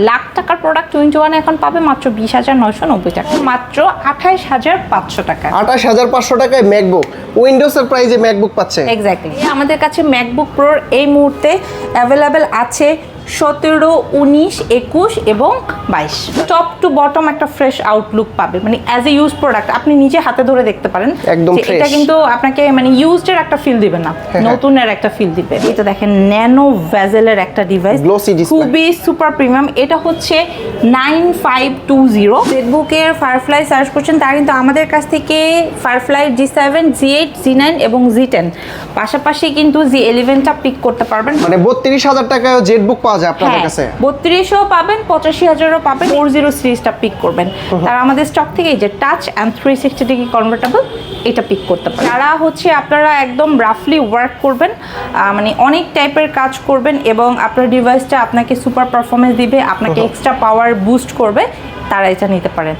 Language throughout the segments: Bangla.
লাখ টাকার প্রোডাক্ট 21 এখন পাবে মাত্র 20,990 টাকা, মাত্র 28,500 টাকা। 28,500 টাকায় ম্যাকবুক উইন্ডোজের প্রাইসে ম্যাকবুক পাচ্ছে। এক্স্যাক্টলি। আমাদের কাছে ম্যাকবুক প্রোর এই মুহূর্তে অ্যাভেলেবেল আছে 17, 19, 21 এবং 22। টপ টু বটম একটা ফ্রেশ আউটলুক পাবে, মানে অ্যাজ এ ইউজ প্রোডাক্ট আপনি নিজে হাতে ধরে দেখতে পারেন একদম যে এটা কিন্তু আপনাকে মানে ইউজডের একটা ফিল দিবে না, নতুনের একটা ফিল দিবে। এটা দেখেন ন্যানো ভেজেলের একটা ডিভাইস, খুবই সুপার প্রিমিয়াম। এটা হচ্ছে 9520। ফেসবুকের ফায়ারফ্লাই সার্চ করছেন তারা কিন্তু আমাদের কাছ থেকে ফায়ারফ্লাই G7, G8, G9 এবং G10 পাশাপাশি কিন্তু G11টা পিক করতে পারবেন। মানে 32,000 টাকায় জেটবুক পাওয়া যায় আপনাদের কাছে। 32ও পাবেন, 85,000ও পাবেন। 40 সিরিজটা পিক করবেন, তারা আমাদের স্টক থেকে এই যে টাচ অ্যান্ড 360 ডিগ্রি কনভার্টেবল এটা পিক করতে পারেন। তারা হচ্ছে আপনারা একদম রাফলি ওয়ার্ক করবেন, মানে অনেক টাইপের কাজ করবেন এবং আপনার ডিভাইসটা আপনাকে সুপার পারফরমেন্স দিবে, আপনাকে এক্সট্রা পাওয়ার বুস্ট করবে, তারা এটা নিতে পারেন।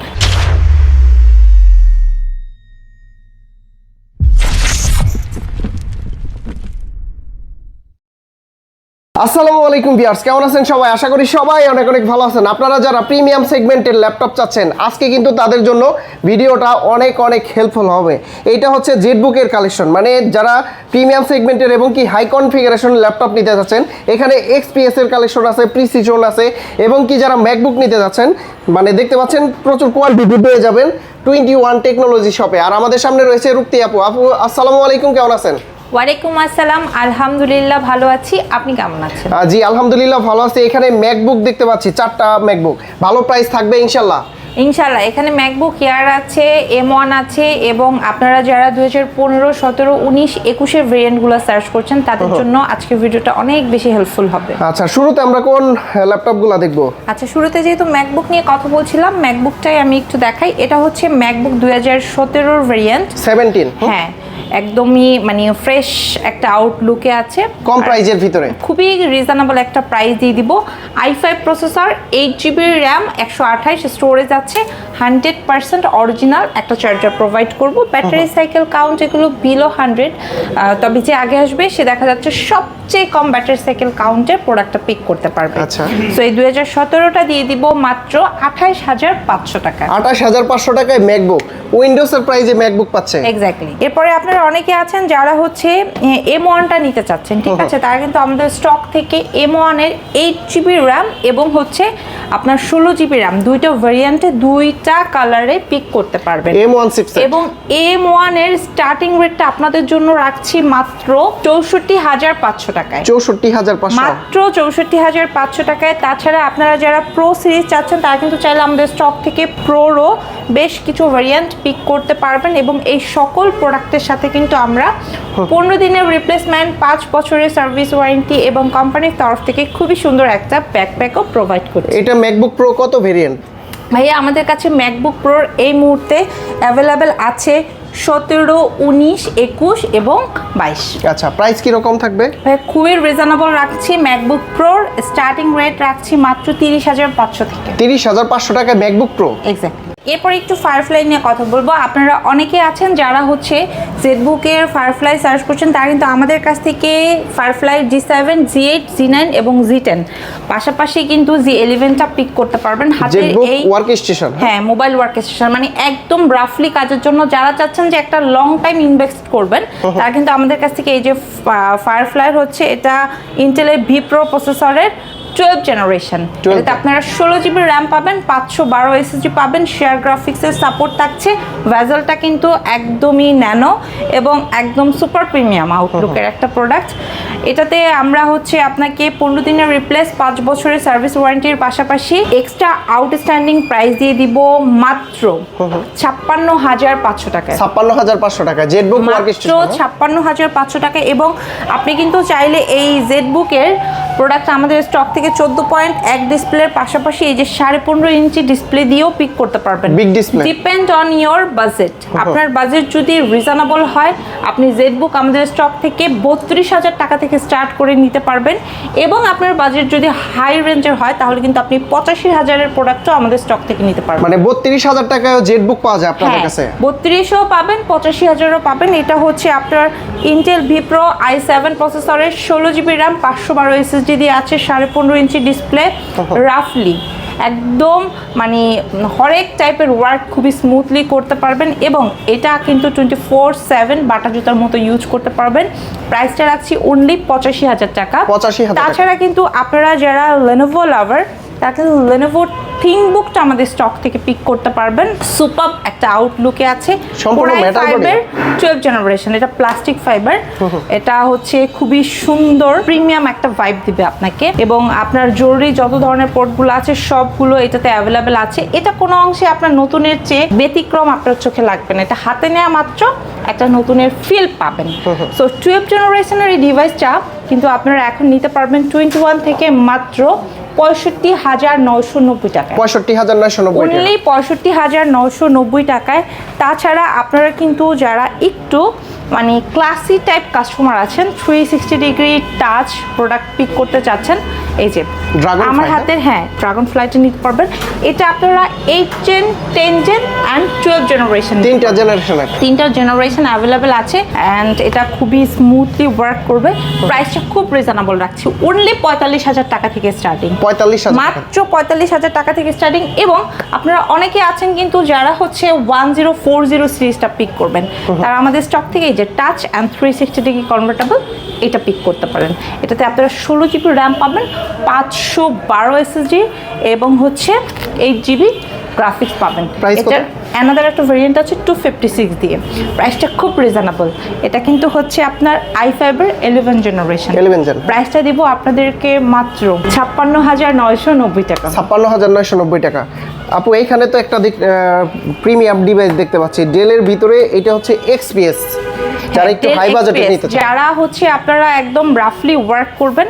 আসসালামু আলাইকুম ভিউয়ার্স, কেমন আছেন সবাই? আশা করি সবাই অনেক অনেক ভালো আছেন। আপনারা যারা প্রিমিয়াম সেগমেন্টের ল্যাপটপ চাচ্ছেন, আজকে কিন্তু তাদের জন্য ভিডিওটা অনেক অনেক হেল্পফুল হবে। এইটা হচ্ছে জেটবুকের কালেকশন, মানে যারা প্রিমিয়াম সেগমেন্টের এবং কি হাই কনফিগারেশন ল্যাপটপ নিতে যাচ্ছেন, এখানে XPS এর কালেকশন আছে, প্রিসিজন আছে এবং কি যারা ম্যাকবুক নিতে যাচ্ছেন, মানে দেখতে পাচ্ছেন প্রচুর কোয়ালিটি পেয়ে যাবেন 21 টেকনোলজি শপে। আর আমাদের সামনে রয়েছে রূপতি আপু। আপু আসসালামু আলাইকুম, কেমন আছেন? ওয়ালাইকুম আসসালাম, আলহামদুলিল্লাহ ভালো আছি, আপনি কেমন আছেন? জি আলহামদুলিল্লাহ ভালো আছি। এখানে ম্যাকবুক দেখতে পাচ্ছি 4টা ম্যাকবুক, ভালো প্রাইস থাকবে ইনশাল্লাহ। ইনশাল্লাহ এখানে ম্যাকবুক এয়ার আছে, M1 আছে এবং আপনারা যারা 2015, 17, 19, 21 এর ভেরিয়েন্টগুলো সার্চ করছেন তাদের জন্য আজকের ভিডিওটা অনেক বেশি হেল্পফুল হবে। আচ্ছা, শুরুতে আমরা কোন ল্যাপটপগুলো দেখব? আচ্ছা, শুরুতে যেহেতু ম্যাকবুক নিয়ে কথা বলছিলাম, ম্যাকবুকটাই আমি একটু দেখাই। এটা হচ্ছে ম্যাকবুক 2017 এর ভেরিয়েন্ট 17। হ্যাঁ, একদমই মানে ফ্রেশ একটা আউটলুকে আছে, কম প্রাইজের ভিতরে খুবই রিজনেবল একটা প্রাইস দিয়ে দিব। i5 processor, 8GB RAM, 128 storage আছে, 100% অরিজিনাল একটা চার্জার প্রোভাইড করব। ব্যাটারি সাইকেল কাউন্ট এগুলো বিলো 100, তবে যে আগে আসবে সে দেখা যাচ্ছে সবচেয়ে কম ব্যাটারি সাইকেল কাউন্টের প্রোডাক্টটা পিক করতে পারবে। আচ্ছা, সো এই 2017টা দিয়ে দিব মাত্র 28,500 টাকা। 28,500 টাকায় ম্যাকবুক উইন্ডোজের প্রাইসে ম্যাকবুক পাচ্ছে। এক্স্যাক্টলি। এরপরে আপনারা অনেকে আছেন যারা হচ্ছে M1টা নিতে চাচ্ছেন, ঠিক আছে, তারা কিন্তু আমাদের স্টক থেকে M1 এর 8GB র্যাম এবং হচ্ছে আপনার 16GB র্যাম দুইটা ভেরিয়েন্টে দুইটা কালারে পিক করতে পারবেন। M1 চিপসেট এবং M1 এর স্টার্টিং রেটটা আপনাদের জন্য রাখছি মাত্র 64,500 টাকায়। 64,500 মাত্র 64,500 টাকায়। তাছাড়া আপনারা যারা প্রো সিরিজ চাচ্ছেন তারা কিন্তু চাইলে আমাদের স্টক থেকে প্রোরও বেশ কিছু ভেরিয়েন্ট পিক করতে পারবেন এবং এই সকল প্রোডাক্টের সাথে কিন্তু আমরা 15 দিনের রিপ্লেসমেন্ট, 5 বছরের সার্ভিস ওয়ারেন্টি এবং কোম্পানির তরফ থেকে খুবই সুন্দর একটা ব্যাকপ্যাকও প্রোভাইড করছি। এটা ম্যাকবুক প্রো কত ভেরিয়েন্ট? ভাইয়া আমাদের কাছে ম্যাকবুক প্রোর এই মুহূর্তে অ্যাভেলেবেল আছে 17, 19, 21 এবং 22। আচ্ছা, প্রাইস কি রকম থাকবে? খুবই রিজনেবল রাখছি। ম্যাকবুক প্রোর স্টার্টিং রেট রাখছি মাত্র 30,500 থেকে। 30,500 টাকায় ম্যাকবুক প্রো। এক্স্যাক্টলি। এরপর একটু ফায়ারফ্লাই নিয়ে কথা বলবো। আপনারা অনেকে আছেন যারা হচ্ছে জেটবুকের ফায়ারফ্লাই সার্চ করছেন, তারা কিন্তু আমাদের কাছ থেকে ফায়ারফ্লাই G7, G8, G9 এবং G10 পাশাপাশি কিন্তু G11টা পিক করতে পারবেন। হাতের এই ওয়ার্ক স্টেশন, হ্যাঁ মোবাইল ওয়ার্ক স্টেশন, মানে একদম রাফলি কাজের জন্য যারা চাচ্ছেন যে একটা লং টাইম ইনভেস্ট করবেন, তারা কিন্তু আমাদের কাছ থেকে এই যে ফায়ারফ্লাই হচ্ছে এটা ইন্টেলের V Pro প্রসেসরের 12 জেনারেশন। এটাতে আপনারা 16GB র্যাম পাবেন, 512 SSD পাবেন, শেয়ার গ্রাফিক্সের সাপোর্ট থাকছে। ভেজেলটা কিন্তু একদমই ন্যানো এবং একদম সুপার প্রিমিয়াম আউটলুকের একটা প্রোডাক্ট। এটাতে আমরা হচ্ছে আপনাকে 15 দিনের রিপ্লেস, 5 বছরের সার্ভিস ওয়ারেন্টির পাশাপাশি এক্সট্রা আউটস্ট্যান্ডিং প্রাইস দিয়ে দিব মাত্র 56,500 টাকায়। 56,500 টাকা জেটবুক ওয়ার্ক স্টেশন, 56,500 টাকা। এবং আপনি কিন্তু চাইলে এই জেটবুকের প্রোডাক্ট আমাদের স্টক থেকে 14.1 ডিসপ্লের পাশাপাশি এই যে 15.5 ইঞ্চি ডিসপ্লে দিয়েও পিক করতে পারবেন। Big display, depend on your budget. আপনার বাজেট যদি রিজনেবল হয়, আপনি জেটবুক আমাদের স্টক থেকে 32,000 টাকা থেকে স্টার্ট করে নিতে পারবেন এবং আপনার বাজেট যদি হাই রেঞ্জের হয় তাহলে কিন্তু আপনি 85,000-এর প্রোডাক্টও আমাদের স্টক থেকে নিতে পারবেন। মানে 32,000 টাকায় জেটবুক পাওয়া যায় আপনাদের কাছে। 32ও পাবেন, 85,000ও পাবেন। এটা হচ্ছে আপনার ইন্টেল V Pro i7 প্রসেসরের 16GB র্যাম, 512 SSD দিয়ে আছে, 15.5 ইঞ্চি ডিসপ্লে, রাফলি একদম মানে হরেক টাইপের ওয়ার্ক খুবই স্মুথলি করতে পারবেন এবং এটা কিন্তু 24/7 বাটা জুতার মতো ইউজ করতে পারবেন। প্রাইসটা রাখছি অনলি 85,000 টাকা। 85,000 তাছাড়া কিন্তু আপনারা যারা Lenovo লাভার তারা কিন্তু Lenovo থিংকবুকটা আমাদের স্টক থেকে পিক করতে পারবেন। সুপার একটা আউটলুকে আছে, সম্পূর্ণ মেটাল বডি, 12 জেনারেশন, এটা প্লাস্টিক ফাইবার, এটা হচ্ছে খুবই সুন্দর প্রিমিয়াম একটা ভাইব দিবে আপনাকে এবং আপনার জরুরি যত ধরনের পোর্টগুলো আছে সবগুলো এটাতে অ্যাভেলেবেল আছে। এটা কোনো অংশে আপনার নতুনের চেয়ে ব্যতিক্রম আপনার চোখে লাগবে না, এটা হাতে নেওয়া মাত্র একটা নতুনের ফিল পাবেন। সো 12 জেনারেশনের এই ডিভাইসটা কিন্তু আপনারা এখন নিতে পারবেন 21 থেকে মাত্র 65,990 টাকায়। 65,990 অনলি 65,990 টাকায়। তাছাড়া আপনারা কিন্তু যারা একটু মানে ক্লাসি টাইপ কাস্টমার আছেন, 360 ডিগ্রি টাচ প্রোডাক্ট পিক করতে চাচ্ছেন, এই যে আমার হাতের ড্রাগন ফ্লাইটা নিতে পারবেন। এটা আপনারা 8 জেন, 10 জেন অ্যান্ড 12 জেনারেশন, তিনটা জেনারেশন অ্যাভেলেবেল আছে অ্যান্ড এটা খুবই স্মুথলি ওয়ার্ক করবে। প্রাইসটা খুব রিজনেবল রাখছি, অনলি 45,000 টাকা থেকে স্টার্টিং, মাত্র 45,000 টাকা থেকে স্টার্টিং। এবং আপনারা অনেকে আছেন কিন্তু যারা হচ্ছে 1040 সিরিজটা পিক করবেন, তারা আমাদের স্টক থেকে এই যে টাচ অ্যান্ড 360 ডিগ্রি কনভার্টেবল এটা পিক করতে পারেন। এটাতে আপনারা 16 জিবি র্যাম পাবেন, 512 এসএসডি এবং হচ্ছে 8 জিবি গ্রাফিক্স পাবেন। এটার অ্যানাদার একটা ভেরিয়েন্ট আছে 256 দিয়ে, প্রাইসটা খুব রিজনেবল। এটা কিন্তু হচ্ছে আপনার i5 এর 11 জেনারেশন। প্রাইসটা দিব আপনাদেরকে মাত্র 56,990 টাকা। 56,990 টাকা। আপু এইখানে তো একটা প্রিমিয়াম ডিভাইস দেখতে পাচ্ছি ডেলের ভিতরে, এটা হচ্ছে XPS, যারা একটু হাই বাজেটে নিতে চান, যারা হচ্ছে আপনারা একদম রাফলি ওয়ার্ক করবেন,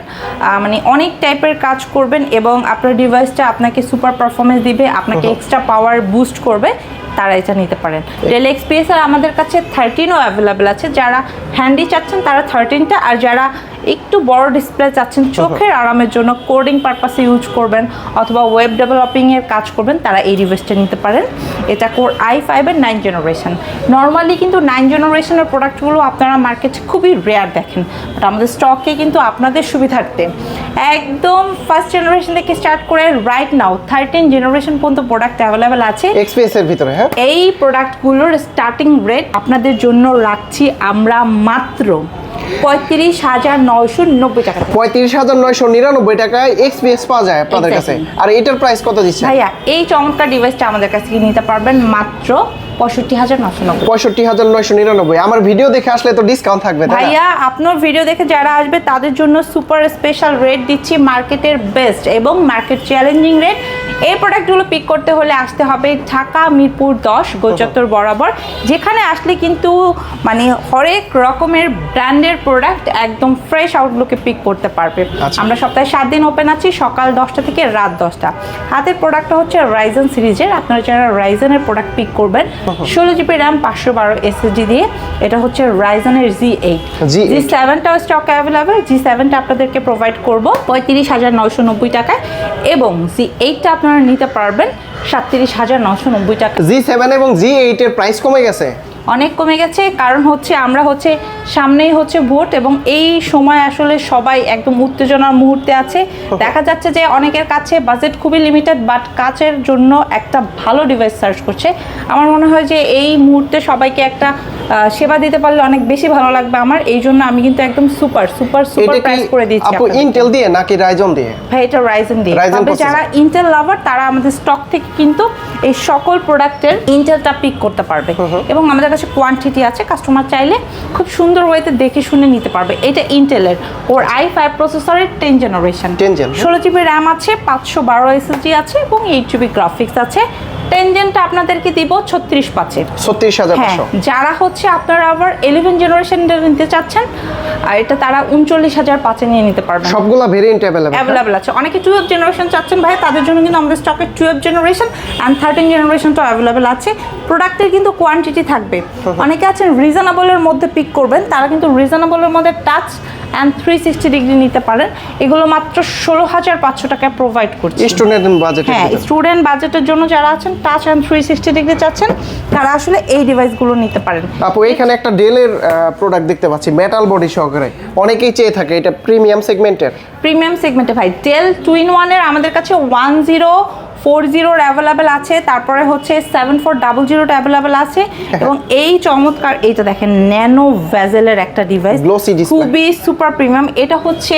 মানে অনেক টাইপের কাজ করবেন এবং আপনার ডিভাইসটা আপনাকে সুপার পারফরমেন্স দিবে, আপনাকে এক্সট্রা পাওয়ার বুস্ট করবে, তারা এটা নিতে পারেন। ডেল XPS আর আমাদের কাছে 13ও অ্যাভেলেবেল আছে। যারা হ্যান্ডি চাচ্ছেন তারা 13টা, আর যারা একটু বড় ডিসপ্লে চাচ্ছেন চোখের আরামের জন্য, কোডিং পারপাসে ইউজ করবেন অথবা ওয়েব ডেভেলপিংয়ের কাজ করবেন, তারা এই ডিভাইসটা নিতে পারেন। এটা কোর i5 এর 9 জেনারেশন। নর্মালি কিন্তু 9 জেনারেশনের প্রোডাক্টগুলো আপনারা মার্কেটে খুবই রেয়ার দেখেন, বাট আমাদের স্টকে কিন্তু আপনাদের সুবিধার্থে একদম ফার্স্ট জেনারেশন থেকে স্টার্ট করে রাইট নাও 13 জেনারেশন পর্যন্ত প্রোডাক্ট অ্যাভেলেবেল আছে XPS এর ভিতরে। এই প্রোডাক্টগুলোর স্টার্টিং রেট আপনাদের জন্য রাখছি আমরা মাত্র 35,990 টাকা। 35,999 টাকায় XPS পাওয়া যায় আপনাদের কাছে। আর এটার প্রাইস কত দিচ্ছেন ভাইয়া? এই চমৎকার ডিভাইসটা আমাদের কাছ থেকে নিতে পারবেন মাত্র 65,990। 65,999। আমার ভিডিও দেখে আসলে তো ডিসকাউন্ট থাকবে ভাইয়া। আপনার ভিডিও দেখে যারা আসবে তাদের জন্য সুপার স্পেশাল রেট দিচ্ছি, মার্কেটের বেস্ট এবং মার্কেট চ্যালেঞ্জিং রেট। এই প্রোডাক্টগুলো পিক করতে হলে আসতে হবে ঢাকা মিরপুর 10 গোলচত্বর বরাবর, যেখানে আসলে কিন্তু মানে হরেক রকমের ব্র্যান্ডের প্রোডাক্ট একদম ফ্রেশ আউটলুকে পিক করতে পারবে। আমরা সপ্তাহে 7 দিন ওপেন আছি, সকাল 10টা থেকে রাত 10টা। হাতের প্রোডাক্টটা হচ্ছে রাইজেন সিরিজের। আপনারা যারা রাইজেনের প্রোডাক্ট পিক করবেন, 16 জিবি র্যাম 512 এসএসডি দিয়ে, এটা হচ্ছে রাইজেনের G8। G7টাও stock available. G7টা আপনাদেরকে প্রোভাইড করব 35,990 টাকায় এবং G8টা আপনারা নিতে পারবেন 37,990 টাকা। G7 এবং G8 এর প্রাইস কমে গেছে, অনেক কমে গেছে, কারণ হচ্ছে আমরা হচ্ছে সামনেই হচ্ছে ভোট এবং এই সময় আসলে সবাই একদম উত্তেজনার মুহূর্তে আছে। দেখা যাচ্ছে যে অনেকের কাছে বাজেট খুবই লিমিটেড, বাট কাজের জন্য একটা ভালো ডিভাইস সার্চ করছে। আমার মনে হয় যে এই মুহূর্তে সবাইকে একটা সেবা দিতে পারলে অনেক বেশি ভালো লাগবে আমার। এই জন্য আমি কিন্তু একদম সুপার প্রাইস করে দিচ্ছি। আপু ইন্টেল দিয়ে নাকি রাইজন দিয়ে? ভাই এটা রাইজেন দিয়ে। তবে যারা ইন্টেল লাভার তারা আমাদের স্টক থেকে কিন্তু এই সকল প্রোডাক্টের ইন্টেলটা পিক করতে পারবে এবং আমাদের কাছে কোয়ান্টিটি আছে, কাস্টমার চাইলে খুব সুন্দর ওয়েতে দেখে শুনে নিতে পারবে। এটা ইন্টেলের ওর i5 প্রসেসরের 10 জেনারেশন, 16 জিবি র্যাম আছে, 512 এসএসডি আছে এবং 8 জিবি গ্রাফিক্স আছে। 10 জেনটা আপনাদেরকে দিব 36,500। যারা হচ্ছে আপনারা আবার 11 জেনারেশনটা নিতে চাচ্ছেন, আর এটা তারা 39,500 নিয়ে নিতে পারবেন। সবগুলা ভেরিয়েন্ট অ্যাভেলেবল আছে। অনেকে 12 জেনারেশন চাচ্ছেন ভাই, তাদের জন্য কিন্তু আমাদের স্টকে 12 জেনারেশন অ্যান্ড 13 জেনারেশনটা অ্যাভেলেবল আছে। প্রোডাক্টের কিন্তু কোয়ান্টিটি থাকবে। অনেকে আছেন রিজনেবলের মধ্যে পিক করবেন, তারা কিন্তু রিজনেবলের মধ্যে টাচ অ্যান্ড 360 ডিগ্রি নিতে পারেন। এগুলো মাত্র 16,500 টাকায় প্রোভাইড করছি স্টুডেন্ট বাজেট। স্টুডেন্ট বাজেটের জন্য যারা আছেন টাচ অ্যান্ড 360 ডিগ্রি চাচ্ছেন, তারা আসলে এই ডিভাইসগুলো নিতে পারেন। আপু এখানে একটা ডেলের প্রোডাক্ট দেখতে পাচ্ছি মেটাল বডি সহকারে, অনেকেই চেয়ে থাকে, এটা প্রিমিয়াম সেগমেন্টের। প্রিমিয়াম সেগমেন্টে ভাই ডেল 2-in-1 আমাদের কাছে 1040 অ্যাভেলেবেল আছে, তারপরে হচ্ছে 7400 অ্যাভেলেবেল আছে, এবং এই চমৎকার এইটা দেখেন ন্যানো ভেজেলের একটা ডিভাইস, Glossy display। খুবই সুপার প্রিমিয়াম। এটা হচ্ছে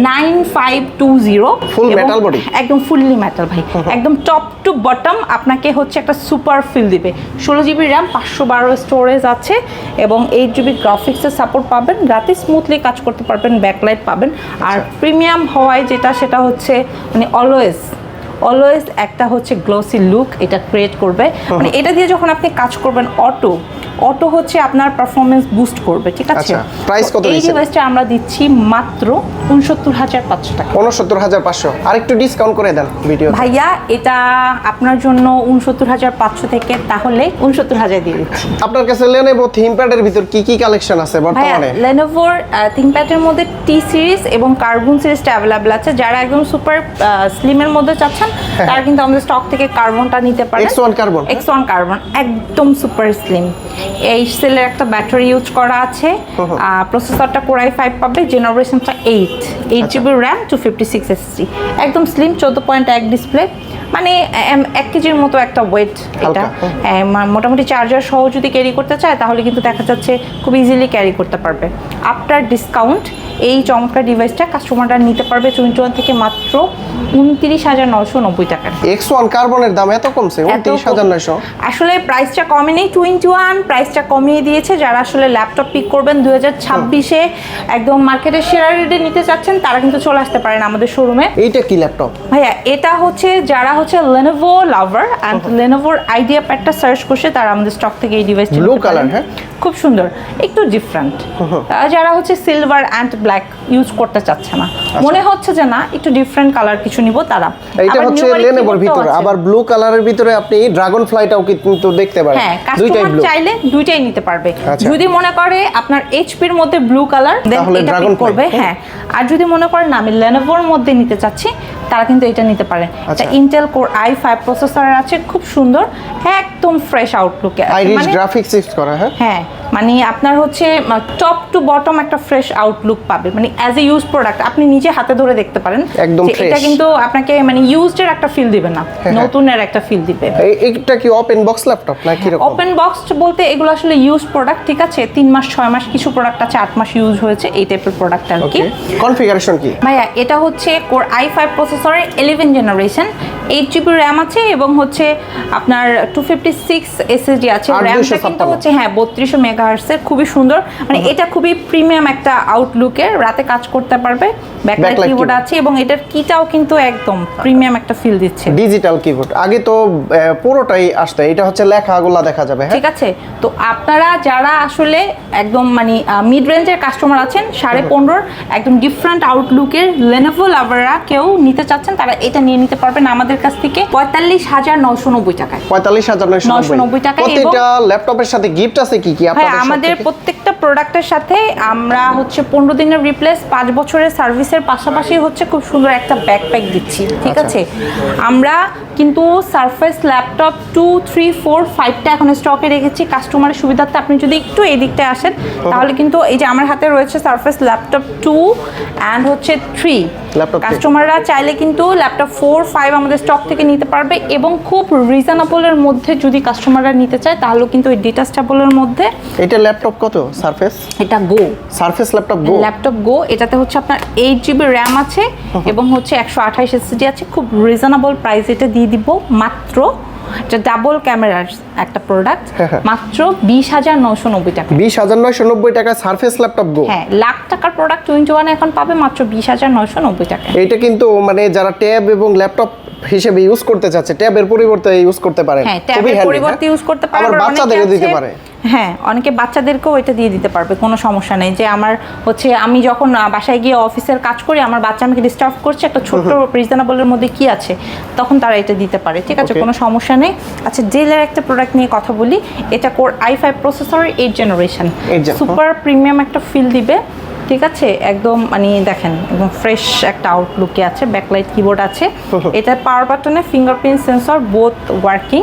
9520, Full metal body? একদম ফুললি মেটাল ভাই, একদম টপ টু বটম আপনাকে হচ্ছে একটা সুপার ফিল দিবে। 16GB র্যাম, 512 স্টোরেজ আছে, এবং 8GB গ্রাফিক্সের সাপোর্ট পাবেন, রাতে স্মুথলি কাজ করতে পারবেন, ব্যাকলাইট পাবেন। আর প্রিমিয়াম হওয়ায় সেটা হচ্ছে মানে অলওয়েজ একটা হচ্ছে গ্লোসি লুক এটা ক্রিয়েট করবে। মানে এটা দিয়ে যখন আপনি কাজ করবেন অটো হচ্ছে আপনার পারফরমেন্স বুস্ট করবে, ঠিক আছে। আচ্ছা, প্রাইস কত এই দিচ্ছেন? ডিভাইসটা আমরা দিচ্ছি মাত্র 69500 টাকা। 69500, আর একটু ডিসকাউন্ট করে দেন ভিডিও। ভাইয়া এটা আপনার জন্য 69500 থেকে তাহলে 69000 দিয়ে দিচ্ছি। আপনার কাছে Lenovo ThinkPad-এর ভিতর কি কি কালেকশন আছে ভাইয়া বর্তমানে? Lenovoর ThinkPad-এর মধ্যে টি সিরিজ এবং কার্বন সিরিজটা অ্যাভেলেবল আছে। যারা একদম সুপার স্লিমের মধ্যে চাচ্ছেন তারা কিন্তু আমাদের স্টক থেকে কার্বনটা নিতে পারেন। X1 কার্বন, X1 কার্বন একদম সুপার স্লিম। এই সেলের একটা ব্যাটারি ইউজ করা আছে, প্রসেসরটা Core i5 পাবে, জেনারেশনটা 8GB র্যাম, 256 SSD, একদম স্লিম, 14.1 ডিসপ্লে, মানে 1 কেজির মতো একটা ওয়েট এটা। মোটামুটি চার্জার সহ যদি ক্যারি করতে চায় তাহলে কিন্তু দেখা যাচ্ছে খুব ইজিলি ক্যারি করতে পারবে। আফটার ডিসকাউন্ট এই চমৎকার ডিভাইসটা কাস্টমাররা নিতে পারবে 21 থেকে মাত্র 29990 টাকা। X1 কার্বনের দাম এত কমছে, 29900। আসলে প্রাইসটা কমেনি, 21 প্রাইসটা কমিয়ে দিয়েছে। যারা আসলে ল্যাপটপ পিক করবেন 2026-এ একদম মার্কেটের সেরা রেটে নিতে চাচ্ছেন তারা কিন্তু চলে আসতে পারেন আমাদের শোরুমে। এইটা কি ল্যাপটপ ভাইয়া? এটা হচ্ছে যারা হচ্ছে Lenovo লাভার এন্ড Lenovoর আইডিয়া প্যাডটা সার্চ করছে তারা আমাদের স্টক থেকে এই ডিভাইসটা ব্লু কালার, হ্যাঁ খুব সুন্দর, একটু ডিফারেন্ট। যারা হচ্ছে সিলভার অ্যান্ড ব্ল্যাক ইউজ করতে চাচ্ছে না, মনে হচ্ছে যে না একটু ডিফারেন্ট কালার কিছু নিব, তারা এটা হচ্ছে Lenovoর ভিতরে। আবার ব্লু কালারের ভিতরে আপনি ড্রাগন ফ্লাইটাও কিন্তু দেখতে পারেন। হ্যাঁ, দুইটাই কাস্টমার ব্লু, চাইলে দুইটাই নিতে পারবে। আচ্ছা। যদি মনে করে আপনার এইচপির মধ্যে ব্লু কালার তাহলে এটা ড্রাগন পিক করবে, হ্যাঁ। আর যদি মনে করেন আমি Lenovoর মধ্যে নিতে চাচ্ছি তারা কিন্তু এটা নিতে পারে। এটা ইন্টেল কোর i5 প্রসেসরের আছে, খুব সুন্দর, একদম ফ্রেশ আউটলুকে, আইরিশ গ্রাফিক্স ইউজ করা। হ্যাঁ মানে আপনার হচ্ছে টপ টু বটম একটা ফ্রেশ আউটলুক পাবে, মানে অ্যাজ এ ইউজ প্রোডাক্ট আপনি নিজে হাতে ধরে দেখতে পারেন একদম যে এটা কিন্তু আপনাকে মানে ইউজড-এর একটা ফিল দিবে না, নতুনের একটা ফিল দিবে। এটা কি ওপেন বক্স ল্যাপটপ না কি রকম? ওপেন বক্স বলতে এগুলো আসলে ইউজ প্রোডাক্ট, ঠিক আছে। 3 মাস 6 মাস, কিছু প্রোডাক্ট আছে 8 মাস ইউজ হয়েছে, এই টাইপের প্রোডাক্ট আর কি। কনফিগারেশন কি ভাইয়া? এটা হচ্ছে কোর i5 প্রসেসরের 11 জেনারেশন, 8GB র্যাম আছে, এবং হচ্ছে আপনার 256 SSD আছে। র্যামটা কিন্তু হচ্ছে 3200 মেগাহার্টজের, খুবই সুন্দর, মানে এটা খুবই প্রিমিয়াম একটা আউটলুকের, রাতে কাজ করতে পারবে, ব্যাকলাইট কিবোর্ড আছে, এবং এটার কিটাও কিন্তু একদম প্রিমিয়াম একটা ফিল দিচ্ছে, ডিজিটাল কিবোর্ড। আগে তো পুরোটাই আসছে, এটা হচ্ছে লেখাগুলো দেখা যাবে, হ্যাঁ ঠিক আছে। তো আপনারা যারা আসলে একদম মানে মিড রেঞ্জের কাস্টমার আছেন, 15.5 একদম ডিফারেন্ট আউটলুকের Lenovo লাভাররা কেউ নিতে চাচ্ছেন তারা এটা নিয়ে নিতে পারবেন আমাদের কাছ থেকে 45990 টাকায়। 45990 টাকা। প্রত্যেকটা ল্যাপটপের সাথে গিফট আছে কি কি আপনাদের? আমাদের প্রত্যেকটা প্রোডাক্টের সাথে আমরা হচ্ছে 15 দিনের রিপ্লেস, 5 বছরের সার্ভিসের পাশাপাশি হচ্ছে খুব সুন্দর একটা ব্যাকপ্যাক দিচ্ছি, ঠিক আছে। আমরা কিন্তু সারফেস ল্যাপটপ 2, 3, 4, 5টা এখন স্টকে রেখেছি কাস্টমারের সুবিধার্থে। আপনি যদি একটু এই দিকটায় আসেন তাহলে কিন্তু এই যে আমার হাতে রয়েছে সারফেস ল্যাপটপ 2 অ্যান্ড হচ্ছে 3। কাস্টমাররা চাইলে কিন্তু ল্যাপটপ 4, 5 আমাদের স্টক থেকে নিতে পারবে, এবং খুব রিজনেবলের মধ্যে যদি কাস্টমাররা নিতে চায় তাহলে কিন্তু এই ডিটাচেবলের মধ্যে। এটা ল্যাপটপ কত? সারফেস, এটা গো সারফেস ল্যাপটপ গো। এটাতে হচ্ছে আপনার 8GB র্যাম আছে এবং হচ্ছে 128 SSD আছে, খুব রিজনেবল প্রাইস এটা দিয়ে দিব মাত্র। এটা ডাবল ক্যামেরার একটা প্রোডাক্ট, মাত্র 20990 টাকা। 20990 টাকা সারফেস ল্যাপটপ গো। হ্যাঁ, লাখ টাকার প্রোডাক্ট 21 এখন পাবে মাত্র 20990 টাকা। এটা কিন্তু মানে যারা ট্যাব এবং ল্যাপটপ হিসেবে ইউজ করতে চাচ্ছে, ট্যাবের পরিবর্তে ইউজ করতে পারে, হ্যাঁ ট্যাবের পরিবর্তে ইউজ করতে পারে, আবার বাচ্চাদেরকে দিতে পারে। হ্যাঁ, অনেকে বাচ্চাদেরকেও এটা দিয়ে দিতে পারবে, কোনো সমস্যা নেই। যে আমার হচ্ছে আমি যখন বাসায় গিয়ে অফিসের কাজ করি, আমার বাচ্চা আমাকে ডিস্টার্ব করছে, একটা ছোট্ট রিজনেবলের মধ্যে কি আছে, তখন তারা এটা দিতে পারে, ঠিক আছে, কোনো সমস্যা নেই। আচ্ছা, ডেলের একটা প্রোডাক্ট নিয়ে কথা বলি। এটা কোর i5 প্রসেসরের 8 জেনারেশন, সুপার প্রিমিয়াম একটা ফিল দিবে। ঠিক আছে, একদম মানে দেখেন একদম ফ্রেশ একটা আউটলুকে আছে, ব্যাকলাইট কিবোর্ড আছে। এটা পাওয়ার বাটনে fingerprint sensor both working,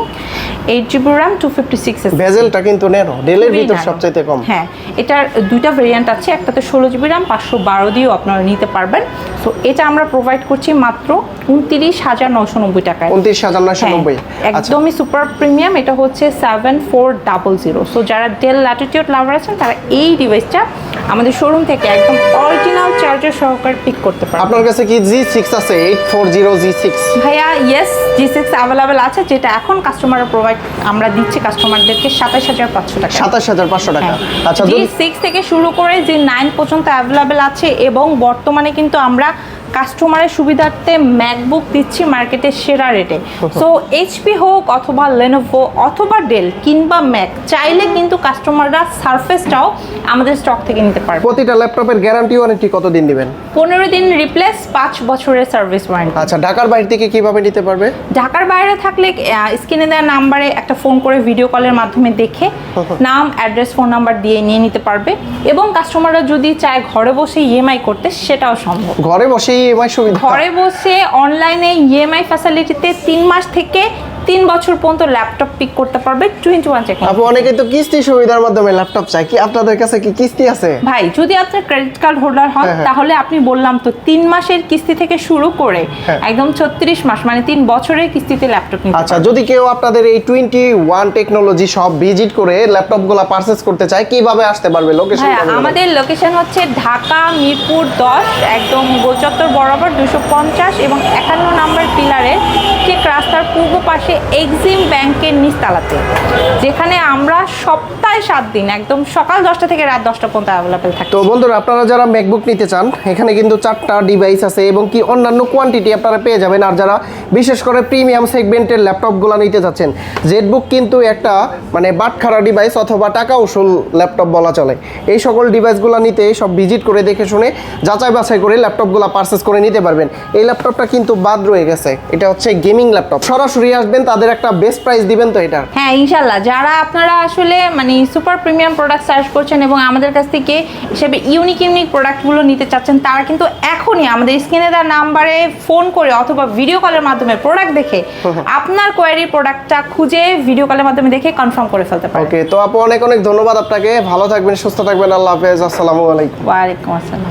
8GB RAM 256 SSD। বেজেলটা কিন্তু ন্যারো, ডেলের খুবই ভিতর narrow। সবচাইতে কম। হ্যাঁ, এটার দুইটা ভেরিয়েন্ট আছে, একটাতে 16GB RAM 512 দিয়েও আপনারা নিতে পারবেন। সো এটা আমরা প্রোভাইড করছি মাত্র 29,990 টাকায়। 29,990। হ্যাঁ, একদমই সুপার প্রিমিয়াম। এটা হচ্ছে 7400। সো যারা ডেল ল্যাটিটিউড লাভার আছেন তারা এই ডিভাইসটা আমাদের শোরুম থেকে একদম অরিজিনাল চার্জার সহকারে পিক করতে পারবেন। আপনার কাছে কি G6 আছে? 840 G6 ভাইয়া ইয়েস, G6 অ্যাভেলেবেল আছে, যেটা এখন কাস্টমারের প্রোভাইড আমরা দিচ্ছি কাস্টমারদেরকে 27,500 টাকা। 27,500 টাকা। আচ্ছা, G6 থেকে শুরু করে G9 পর্যন্ত অ্যাভেলেবেল আছে, এবং বর্তমানে কিন্তু আমরা কাস্টমারের সুবিধার্থে ম্যাকবুক দিচ্ছি মার্কেটের সেরা রেটে। সো এইচপি হোক অথবা লেনোভো অথবা ডেল কিংবা ম্যাক, চাইলে কিন্তু কাস্টমাররা সারফেসটাও আমাদের স্টক থেকে নিতে পারবে। প্রতিটা ল্যাপটপের গ্যারান্টি ওয়ারেন্টি কতদিন দিবেন? 15 দিন রিপ্লেস, 5 বছরের সার্ভিস ওয়ারেন্টি। আচ্ছা, ঢাকার বাইরে থেকে কিভাবে নিতে পারবে? ঢাকার বাইরে থাকলে স্ক্রিনে দেওয়া নাম্বারে একটা ফোন করে ভিডিও কলের মাধ্যমে দেখে নাম, অ্যাড্রেস, ফোন নাম্বার দিয়ে নিয়ে নিতে পারবে। এবং কাস্টমাররা যদি চায় ঘরে বসে ইএমআই করতে, সেটাও সম্ভব। ঘরে বসেই ইএমআই সুবিধা? ঘরে বসে অনলাইনে ইএমআই ফ্যাসিলিটিতে 3 মাস থেকে 3 বছর পর্যন্ত ল্যাপটপ পিক করতে পারবে 21 চেক। আপু, অনেকে তো কিস্তি সুবিধার মাধ্যমে ল্যাপটপ চায়, কি আপনাদের কাছে কি কিস্তি আছে? ভাই, যদি আপনার ক্রেডিট কার্ড হোল্ডার হন তাহলে আপনি বললাম তো 3 মাসের কিস্তি থেকে শুরু করে একদম 36 মাস মানে 3 বছরের কিস্তিতে ল্যাপটপ নিতে আচ্ছা, পারবেন। যদি কেউ আপনাদের এই 21 টেকনোলজি সব ভিজিট করে ল্যাপটপগুলো পারচেজ করতে চায়, কিভাবে আসতে পারবে? লোকেশন? হ্যাঁ, আমাদের লোকেশন হচ্ছে ঢাকা মিরপুর 10, একদম গোলচত্বর বরাবর 250 এবং 51 নম্বর পিলারের ঠিক রাস্তার পূর্ব পাশে এক্সিম ব্যাংকের নিচতলাতে, যেখানে আমরা সপ্তাহে 7 দিন একদম সকাল 10টা থেকে রাত 10টা পর্যন্ত অ্যাভেলেবেল থাকি। তো বন্ধুরা, আপনারা যারা ম্যাকবুক নিতে চান, এখানে কিন্তু 4টা ডিভাইস আছে এবং কি অন্যান্য কোয়ান্টিটি আপনারা পেয়ে যাবেন। আর যারা বিশেষ করে প্রিমিয়াম সেগমেন্টের ল্যাপটপগুলো নিতে চাচ্ছেন, জেটবুক কিন্তু একটা মানে বাটখারা ডিভাইস অথবা টাকা উসুল ল্যাপটপ বলা চলে। এই সকল ডিভাইসগুলো নিতে সব ভিজিট করে দেখে শুনে যাচাই বাছাই করে ল্যাপটপগুলো পারচেস করে নিতে পারবেন। এই ল্যাপটপটা কিন্তু বাদ রয়ে গেছে, এটা হচ্ছে গেমিং ল্যাপটপ। সরাসরি আসবেন, তাদের একটা বেস্ট প্রাইস দিবেন তো এটার? হ্যাঁ, ইনশাল্লাহ। যারা আপনারা আসলে মানে সুপার প্রিমিয়াম প্রোডাক্ট সার্চ করছেন এবং আমাদের কাছ থেকে হিসেবে ইউনিক প্রোডাক্টগুলো নিতে চাচ্ছেন, তারা কিন্তু এখনই আমাদের স্ক্রিনে দেওয়া নাম্বারে ফোন করে অথবা ভিডিও কলের মাধ্যমে প্রোডাক্ট দেখে আপনার কোয়ারি প্রোডাক্টটা খুঁজে ভিডিও কলের মাধ্যমে দেখে কনফার্ম করে ফেলতে পারেন। ওকে, তো আপু অনেক অনেক ধন্যবাদ আপনাকে। ভালো থাকবেন, সুস্থ থাকবেন। আল্লাহ হাফেজ। আসসালামু আলাইকুম। ওয়ালাইকুম আসসালাম।